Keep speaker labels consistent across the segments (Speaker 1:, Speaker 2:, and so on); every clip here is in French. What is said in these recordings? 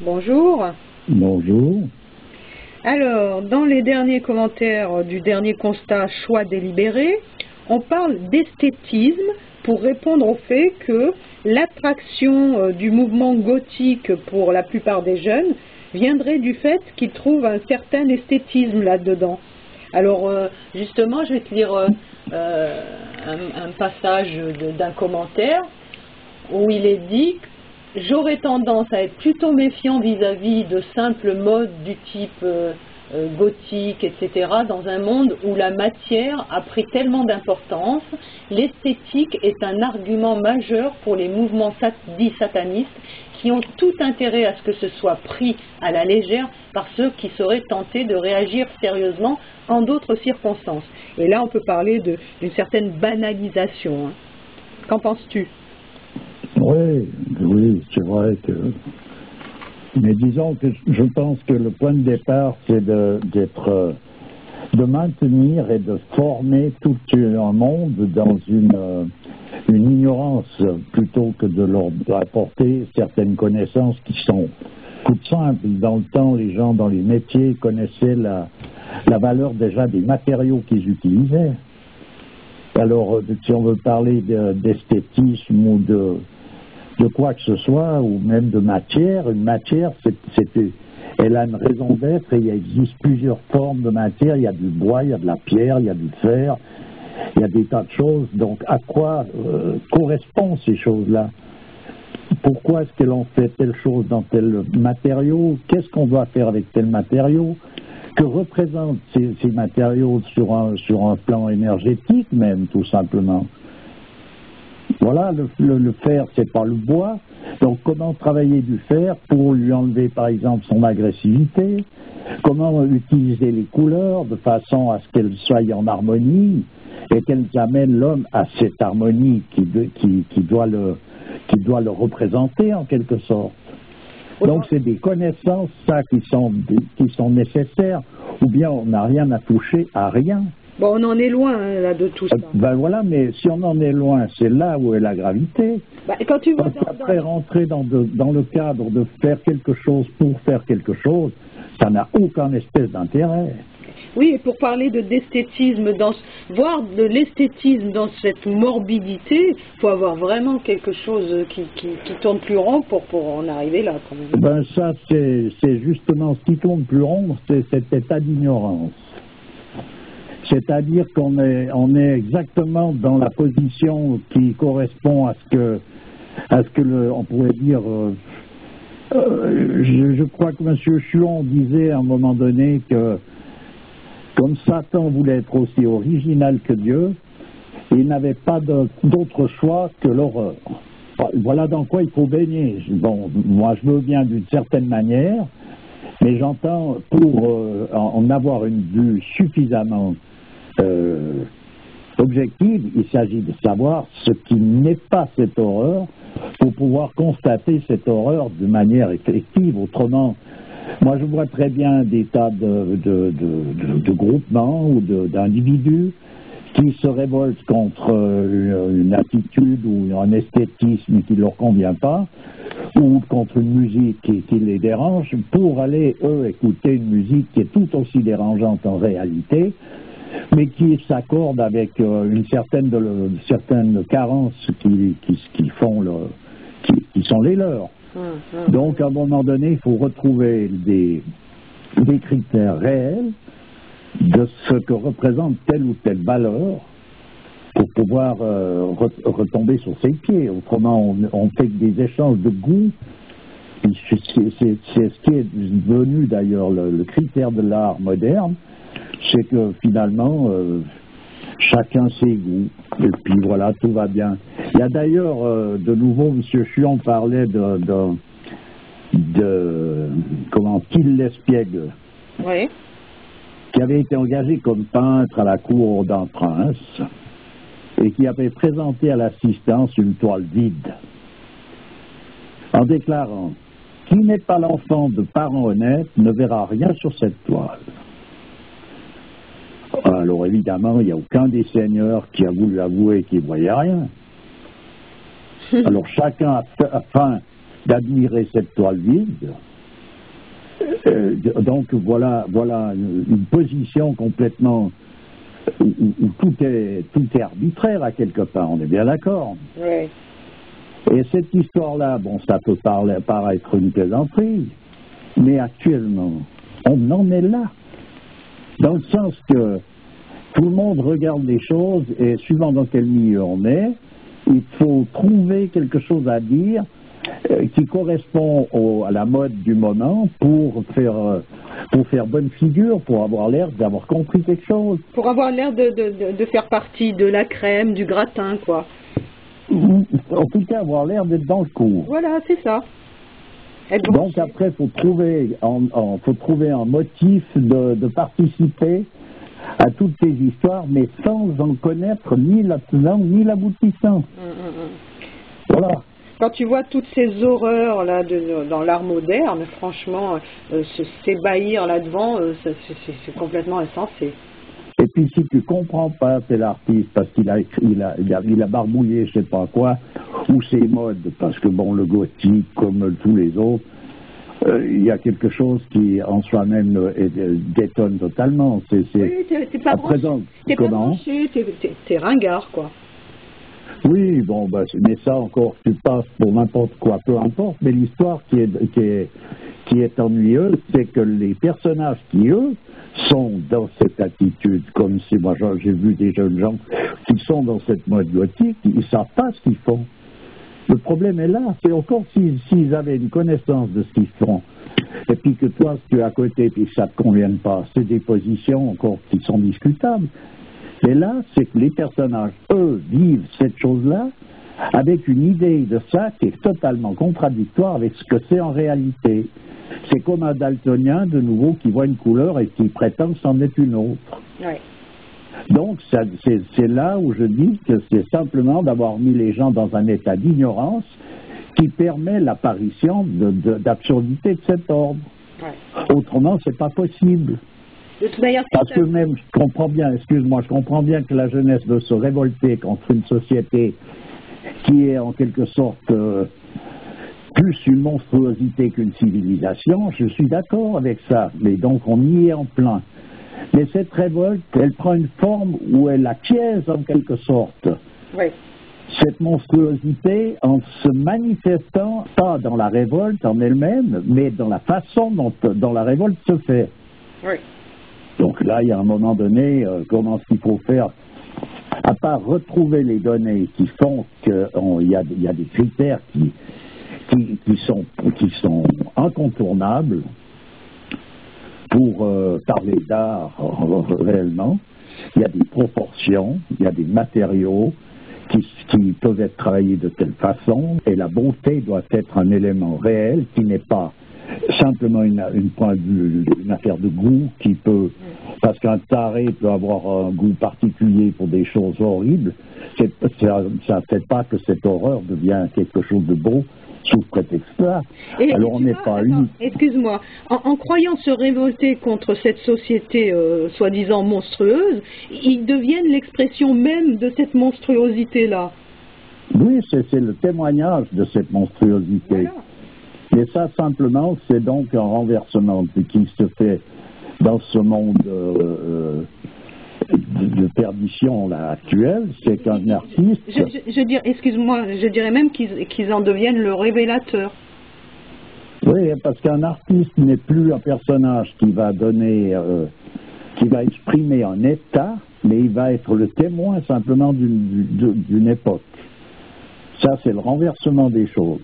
Speaker 1: Bonjour.
Speaker 2: Bonjour.
Speaker 1: Alors, dans les derniers commentaires du dernier constat choix délibéré, on parle d'esthétisme pour répondre au fait que l'attraction du mouvement gothique pour la plupart des jeunes viendrait du fait qu'ils trouvent un certain esthétisme là-dedans. Alors, justement, je vais te lire un passage d'un commentaire où il est dit « J'aurais tendance à être plutôt méfiant vis-à-vis de simples modes du type gothique, etc. dans un monde où la matière a pris tellement d'importance. L'esthétique est un argument majeur pour les mouvements dits satanistes qui ont tout intérêt à ce que ce soit pris à la légère par ceux qui seraient tentés de réagir sérieusement en d'autres circonstances. » Et là, on peut parler d'une certaine banalisation. Hein. Qu'en penses-tu ?
Speaker 2: Oui, c'est vrai que... Mais disons que je pense que le point de départ, c'est de maintenir et de former tout un monde dans une ignorance plutôt que de leur apporter certaines connaissances qui sont toutes simples. Dans le temps, les gens dans les métiers connaissaient la valeur déjà des matériaux qu'ils utilisaient. Alors, si on veut parler d'esthétisme ou de quoi que ce soit, ou même de matière, une matière, elle a une raison d'être et il existe plusieurs formes de matière. Il y a du bois, il y a de la pierre, il y a du fer, il y a des tas de choses. Donc, à quoi correspondent ces choses-là? Pourquoi est-ce que l'on fait telle chose dans tel matériau? Qu'est-ce qu'on doit faire avec tel matériau? Que représentent ces matériaux sur un plan énergétique même, tout simplement? Voilà, le fer, c'est pas le bois. Donc, comment travailler du fer pour lui enlever, par exemple, son agressivité? Comment utiliser les couleurs de façon à ce qu'elles soient en harmonie et qu'elles amènent l'homme à cette harmonie qui doit le représenter en quelque sorte. Donc, c'est des connaissances, ça, qui sont nécessaires, ou bien on n'a rien à toucher à rien.
Speaker 1: Bon, on en est loin là de tout ça.
Speaker 2: Ben voilà, mais si on en est loin, c'est là où est la gravité.
Speaker 1: Quand tu vas
Speaker 2: après rentrer dans le cadre de faire quelque chose pour faire quelque chose, ça n'a aucun espèce d'intérêt.
Speaker 1: Oui, et pour parler d'esthétisme, voire de l'esthétisme dans cette morbidité, il faut avoir vraiment quelque chose qui tourne plus rond pour en arriver là, quand même.
Speaker 2: Ben ça, c'est justement ce qui tourne plus rond, c'est cet état d'ignorance. C'est-à-dire qu'on est exactement dans la position qui correspond à ce que on pourrait dire. Je crois que M. Chuon disait à un moment donné que comme Satan voulait être aussi original que Dieu, il n'avait pas d'autre choix que l'horreur. Voilà dans quoi il faut baigner. Bon, moi je veux bien d'une certaine manière, mais j'entends pour en avoir une vue suffisamment objective, il s'agit de savoir ce qui n'est pas cette horreur pour pouvoir constater cette horreur de manière effective. Autrement, moi je vois très bien des tas de groupements ou d'individus qui se révoltent contre une attitude ou un esthétisme qui ne leur convient pas, ou contre une musique qui les dérange, pour aller, eux, écouter une musique qui est tout aussi dérangeante en réalité, mais qui s'accorde avec une certaine carence qui sont les leurs. Donc, à un moment donné, il faut retrouver des critères réels de ce que représente telle ou telle valeur pour pouvoir retomber sur ses pieds. Autrement, on fait des échanges de goût. C'est ce qui est devenu d'ailleurs le critère de l'art moderne, c'est que finalement, chacun ses goûts. Et puis voilà, tout va bien. Il y a d'ailleurs, de nouveau, M. Chuon parlait Till L'Espiègle,
Speaker 1: oui,
Speaker 2: qui avait été engagé comme peintre à la cour d'un prince et qui avait présenté à l'assistance une toile vide, en déclarant « Qui n'est pas l'enfant de parents honnêtes ne verra rien sur cette toile ». Alors évidemment, il n'y a aucun des seigneurs qui a voulu avouer qu'il ne voyait rien. Alors chacun, afin d'admirer cette toile vide, Donc voilà une position complètement où tout est arbitraire à quelque part, on est bien d'accord.
Speaker 1: Oui.
Speaker 2: Et cette histoire-là, bon, ça peut paraître une plaisanterie, mais actuellement, on en est là. Dans le sens que tout le monde regarde les choses et suivant dans quel milieu on est, il faut trouver quelque chose à dire qui correspond à la mode du moment pour faire bonne figure, pour avoir l'air d'avoir compris quelque chose.
Speaker 1: Pour avoir l'air de faire partie de la crème, du gratin, quoi.
Speaker 2: En tout cas, avoir l'air d'être dans le coup.
Speaker 1: Voilà, c'est ça.
Speaker 2: Donc après, faut trouver un motif de participer à toutes ces histoires, mais sans en connaître ni l'absent ni l'aboutissant. Voilà.
Speaker 1: Quand tu vois toutes ces horreurs là dans l'art moderne, franchement, s'ébahir là-devant, c'est complètement insensé.
Speaker 2: Et puis si tu comprends pas tel artiste parce qu'il a écrit, il a barbouillé je sais pas quoi, ou ses modes, parce que bon, le gothique comme tous les autres, il y a quelque chose qui en soi-même détonne totalement.
Speaker 1: Oui, t'es pas branché, t'es ringard, quoi.
Speaker 2: Oui, bon, bah, mais ça encore, tu passes pour n'importe quoi, peu importe, mais l'histoire qui est ennuyeuse, c'est que les personnages qui, eux, sont dans cette attitude, comme si moi j'ai vu des jeunes gens qui sont dans cette mode gothique, ils ne savent pas ce qu'ils font. Le problème est là, c'est encore s'ils avaient une connaissance de ce qu'ils font, et puis que toi, si tu es à côté et que ça ne te convienne pas, c'est des positions encore qui sont discutables. Et là, c'est que les personnages, eux, vivent cette chose-là avec une idée de ça qui est totalement contradictoire avec ce que c'est en réalité. C'est comme un daltonien, de nouveau, qui voit une couleur et qui prétend que c'en est une autre.
Speaker 1: Ouais.
Speaker 2: Donc, c'est là où je dis que c'est simplement d'avoir mis les gens dans un état d'ignorance qui permet l'apparition d'absurdités de cet ordre. Ouais. Autrement, c'est pas possible.
Speaker 1: De toute manière,
Speaker 2: parce que même, je comprends bien que la jeunesse veut se révolter contre une société qui est en quelque sorte plus une monstruosité qu'une civilisation, je suis d'accord avec ça, mais donc on y est en plein. Mais cette révolte, elle prend une forme où elle acquiesce en quelque sorte.
Speaker 1: Oui.
Speaker 2: Cette monstruosité en se manifestant pas dans la révolte en elle-même, mais dans la façon dont la révolte se fait.
Speaker 1: Oui.
Speaker 2: Donc là, il y a un moment donné, comment est-ce qu'il faut faire, à part retrouver les données qui font qu'il y a des critères qui sont incontournables pour parler d'art réellement. Il y a des proportions, il y a des matériaux qui peuvent être travaillés de telle façon, et la beauté doit être un élément réel qui n'est pas simplement une affaire de goût qui peut, parce qu'un taré peut avoir un goût particulier pour des choses horribles, ça ne fait pas que cette horreur devient quelque chose de beau sous ce prétexte-là. Alors on n'est pas unique.
Speaker 1: Excuse-moi, en croyant se révolter contre cette société soi-disant monstrueuse, ils deviennent l'expression même de cette monstruosité-là.
Speaker 2: Oui, c'est le témoignage de cette monstruosité. Voilà. Et ça, simplement, c'est donc un renversement qui se fait dans ce monde de perdition là, actuel. C'est qu'un artiste...
Speaker 1: Je dirais même qu'ils en deviennent le révélateur.
Speaker 2: Oui, parce qu'un artiste n'est plus un personnage qui va donner, qui va exprimer un état, mais il va être le témoin simplement d'une époque. Ça, c'est le renversement des choses.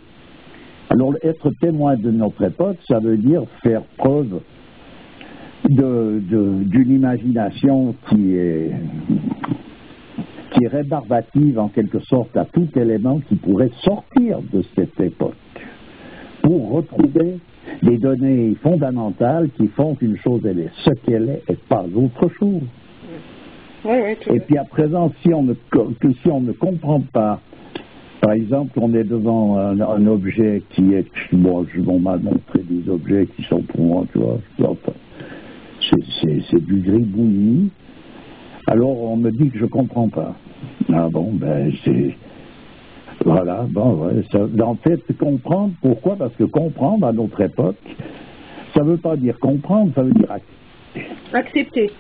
Speaker 2: Alors, être témoin de notre époque, ça veut dire faire preuve d'une imagination qui est rébarbative en quelque sorte à tout élément qui pourrait sortir de cette époque pour retrouver des données fondamentales qui font qu'une chose elle est ce qu'elle est et pas autre chose.
Speaker 1: Oui,
Speaker 2: et puis à présent, si on ne comprend pas, par exemple, on est devant un objet qui est... Bon, on m'a montré des objets qui sont pour moi, tu vois, c'est du gribouillis. Alors, on me dit que je comprends pas. Ah bon, ben, c'est... Voilà, bon, ouais, ça, en fait, comprendre, pourquoi? Parce que comprendre, à notre époque, ça ne veut pas dire comprendre, ça veut dire accepter.
Speaker 1: Accepter.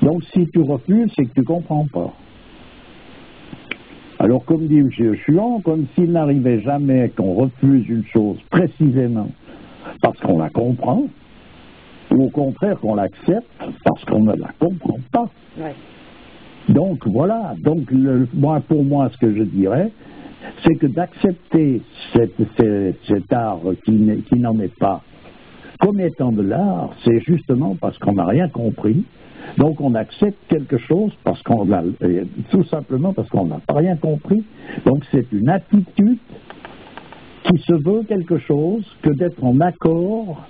Speaker 2: Donc si tu refuses, c'est que tu ne comprends pas. Alors comme dit M. Chuan, comme s'il n'arrivait jamais qu'on refuse une chose précisément parce qu'on la comprend, ou au contraire qu'on l'accepte parce qu'on ne la comprend pas.
Speaker 1: Ouais.
Speaker 2: Donc voilà, donc pour moi ce que je dirais, c'est que d'accepter cet art qui n'en est pas comme étant de l'art, c'est justement parce qu'on n'a rien compris. Donc on accepte quelque chose parce qu'on l'a, tout simplement parce qu'on n'a pas rien compris. Donc c'est une attitude qui se veut quelque chose que d'être en accord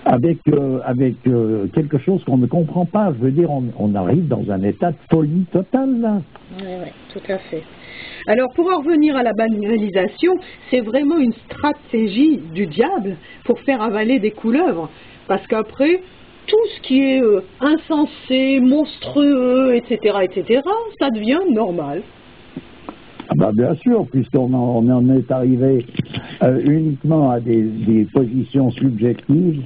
Speaker 2: avec quelque chose qu'on ne comprend pas. Je veux dire, on arrive dans un état de folie totale là.
Speaker 1: Oui, tout à fait. Alors pour en revenir à la banalisation, c'est vraiment une stratégie du diable pour faire avaler des couleuvres. Parce qu'après, tout ce qui est insensé, monstrueux, etc., ça devient normal.
Speaker 2: Ah bah bien sûr, puisqu'on en est arrivé uniquement à des positions subjectives,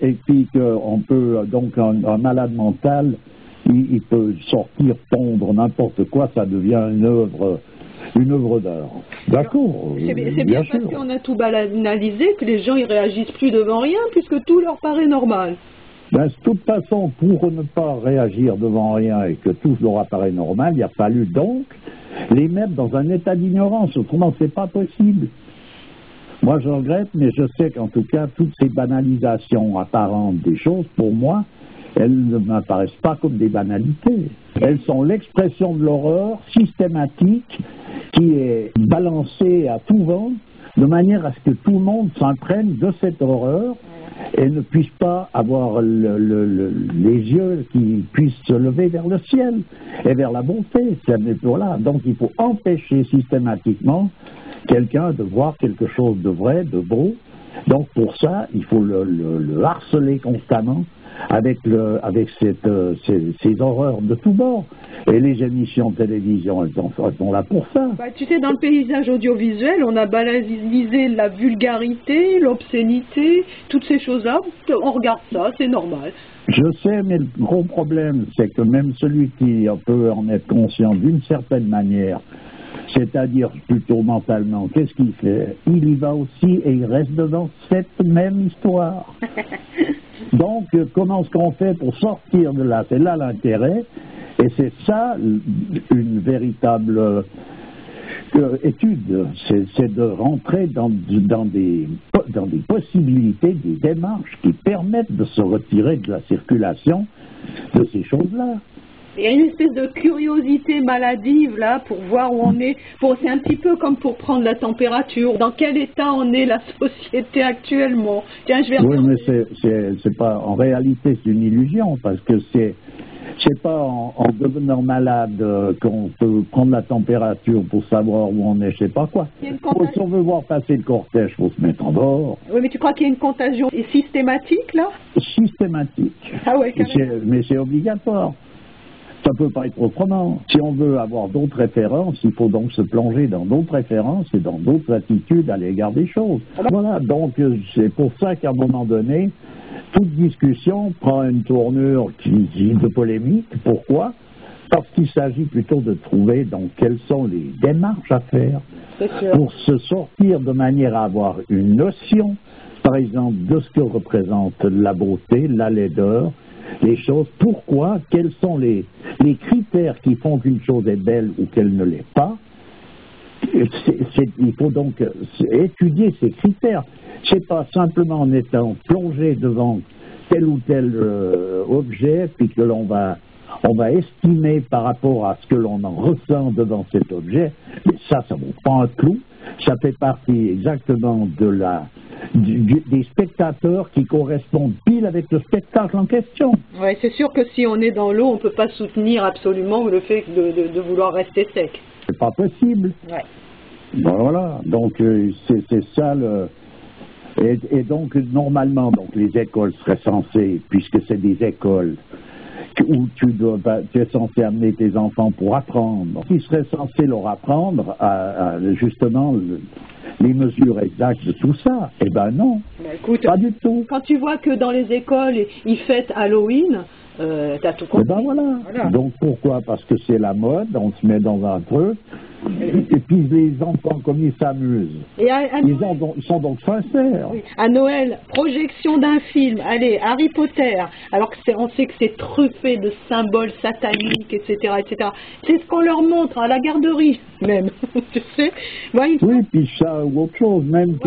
Speaker 2: et puis qu'on peut, donc un malade mental, il peut sortir, pondre n'importe quoi, ça devient une œuvre d'art. D'accord.
Speaker 1: C'est bien parce qu'on a tout banalisé que les gens ils réagissent plus devant rien, puisque tout leur paraît normal.
Speaker 2: Ben, de toute façon, pour ne pas réagir devant rien et que tout leur apparaît normal, il a fallu donc les mettre dans un état d'ignorance, autrement c'est pas possible. Moi je regrette, mais je sais qu'en tout cas, toutes ces banalisations apparentes des choses, pour moi, elles ne m'apparaissent pas comme des banalités. Elles sont l'expression de l'horreur systématique qui est balancée à tout vent, de manière à ce que tout le monde s'imprègne de cette horreur et ne puisse pas avoir les yeux qui puissent se lever vers le ciel et vers la bonté. Voilà. Donc il faut empêcher systématiquement quelqu'un de voir quelque chose de vrai, de beau. Donc pour ça, il faut le harceler constamment avec ces horreurs de tous bords. Et les émissions de télévision, elles sont là pour ça.
Speaker 1: Bah, tu sais, dans le paysage audiovisuel, on a banalisé la vulgarité, l'obscénité, toutes ces choses-là. On regarde ça, c'est normal.
Speaker 2: Je sais, mais le gros problème, c'est que même celui qui peut en être conscient d'une certaine manière, c'est-à-dire plutôt mentalement, qu'est-ce qu'il fait? Il y va aussi et il reste devant cette même histoire. Donc, comment est-ce qu'on fait pour sortir de là? C'est là l'intérêt, et c'est ça une véritable étude, c'est de rentrer dans des possibilités, des démarches qui permettent de se retirer de la circulation de ces choses-là.
Speaker 1: Il y a une espèce de curiosité maladive là pour voir où on est. C'est un petit peu comme pour prendre la température. Dans quel état en est la société actuellement? Tiens, je vais
Speaker 2: oui, mais c'est pas. En réalité, c'est une illusion parce que c'est pas en devenant malade qu'on peut prendre la température pour savoir où on est, je sais pas quoi. Si on veut voir passer le cortège, il faut se mettre en dehors.
Speaker 1: Oui, mais tu crois qu'il y a une contagion systématique là?
Speaker 2: Systématique.
Speaker 1: Ah ouais,
Speaker 2: mais c'est obligatoire. Ça ne peut pas être autrement. Si on veut avoir d'autres références, il faut donc se plonger dans d'autres références et dans d'autres attitudes à l'égard des choses. Voilà, donc c'est pour ça qu'à un moment donné, toute discussion prend une tournure de polémique. Pourquoi? Parce qu'il s'agit plutôt de trouver donc quelles sont les démarches à faire pour se sortir de manière à avoir une notion, par exemple, de ce que représente la beauté, la laideur, les choses, pourquoi, quels sont les critères qui font qu'une chose est belle ou qu'elle ne l'est pas. Il faut donc étudier ces critères. C'est pas simplement en étant plongé devant tel ou tel objet, puis que on va estimer par rapport à ce que l'on en ressent devant cet objet. Mais ça vaut pas un clou. Ça fait partie exactement des spectateurs qui correspondent pile avec le spectacle en question.
Speaker 1: Oui, c'est sûr que si on est dans l'eau, on ne peut pas soutenir absolument le fait de vouloir rester sec.
Speaker 2: C'est pas possible.
Speaker 1: Ouais.
Speaker 2: Ben voilà, donc c'est ça et donc normalement donc les écoles seraient censées, puisque c'est des écoles tu es censé amener tes enfants pour apprendre. Tu serais censé leur apprendre justement les mesures exactes de tout ça. Eh ben non,
Speaker 1: écoute,
Speaker 2: pas du tout.
Speaker 1: Quand tu vois que dans les écoles, ils fêtent Halloween, t'as tout compris.
Speaker 2: Eh ben voilà. Donc pourquoi? Parce que c'est la mode, on se met dans un truc, et puis les enfants, comme ils s'amusent, ils sont donc sincères.
Speaker 1: Oui. À Noël, projection d'un film, allez, Harry Potter, alors on sait que c'est truffé de symboles sataniques, etc., etc. C'est ce qu'on leur montre à la garderie, même, tu sais.
Speaker 2: Oui, puis ça, ou autre chose, même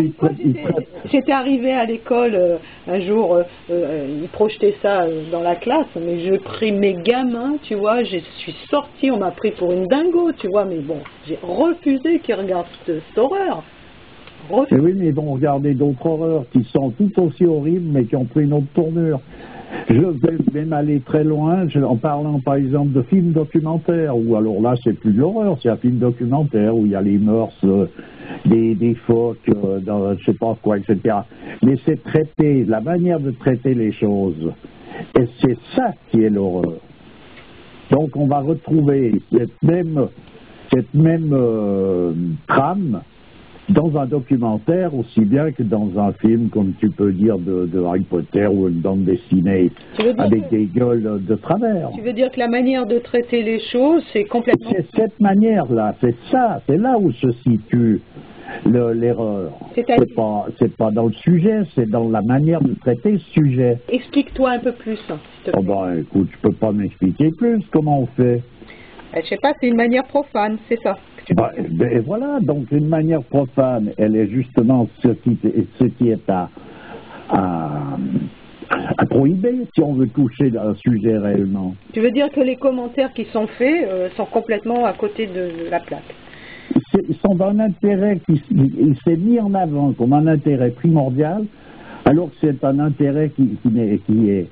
Speaker 1: J'étais arrivée à l'école un jour, ils projetaient ça dans la classe, mais j'ai pris mes gamins, tu vois, je suis sortie, on m'a pris pour une dingo, tu vois, mais bon, j'ai refusé qu'ils regardent cette horreur.
Speaker 2: Et oui, mais ils vont regarder d'autres horreurs qui sont tout aussi horribles, mais qui ont pris une autre tournure. Je vais même aller très loin en parlant par exemple de films documentaires, où alors là c'est plus de l'horreur, c'est un film documentaire où il y a les mœurs des phoques, dans je sais pas quoi, etc. Mais c'est traité, la manière de traiter les choses, et c'est ça qui est l'horreur. Donc on va retrouver cette même trame dans un documentaire aussi bien que dans un film, comme tu peux dire, de Harry Potter ou une bande dessinée avec des gueules de travers.
Speaker 1: Tu veux dire que la manière de traiter les choses, c'est complètement...
Speaker 2: C'est cette manière-là, c'est ça, c'est là où se situe l'erreur. C'est pas dans le sujet, c'est dans la manière de traiter le sujet.
Speaker 1: Explique-toi un peu plus, s'il te plaît.
Speaker 2: Oh ben, écoute, je peux pas m'expliquer plus comment on fait.
Speaker 1: Je sais pas, c'est une manière profane, c'est ça.
Speaker 2: Et voilà, donc une manière profane, elle est justement ce qui est à prohiber si on veut toucher un sujet réellement.
Speaker 1: Tu veux dire que les commentaires qui sont faits sont complètement à côté de la plaque?
Speaker 2: Ils sont d'un intérêt il s'est mis en avant comme un intérêt primordial, alors que c'est un intérêt qui est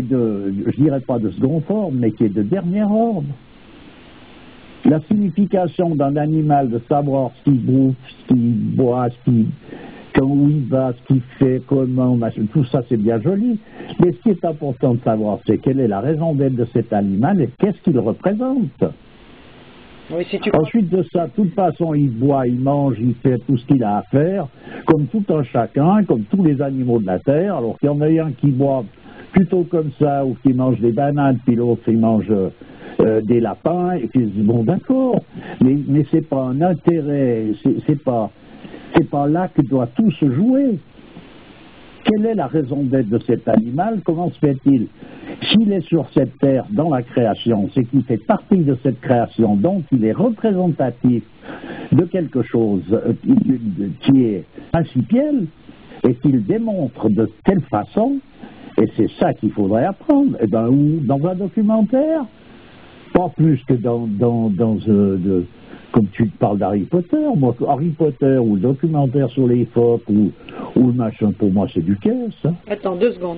Speaker 2: de, je dirais pas de seconde forme, mais qui est de dernier ordre. La signification d'un animal, de savoir ce qu'il bouffe, ce qu'il boit, où il va, ce qu'il fait, comment, machin, tout ça c'est bien joli. Mais ce qui est important de savoir, c'est quelle est la raison d'être de cet animal et qu'est-ce qu'il représente.
Speaker 1: Oui, si tu...
Speaker 2: Ensuite de ça, de toute façon, il boit, il mange, il fait tout ce qu'il a à faire, comme tout un chacun, comme tous les animaux de la Terre. Alors qu'il y en a un qui boit plutôt comme ça, ou qui mange des bananes, puis l'autre il mange des lapins, et puis bon d'accord, mais c'est pas un intérêt, c'est pas là que doit tout se jouer. Quelle est la raison d'être de cet animal? Comment se fait-il? S'il est sur cette terre dans la création, c'est qu'il fait partie de cette création, donc il est représentatif de quelque chose qui est principiel et qu'il démontre de telle façon, et c'est ça qu'il faudrait apprendre. Et ben, ou dans un documentaire, pas plus que comme tu parles d'Harry Potter. Moi, Harry Potter ou le documentaire sur les phoques ou le machin, pour moi, c'est du caisse. Hein.
Speaker 1: Attends, 2 secondes.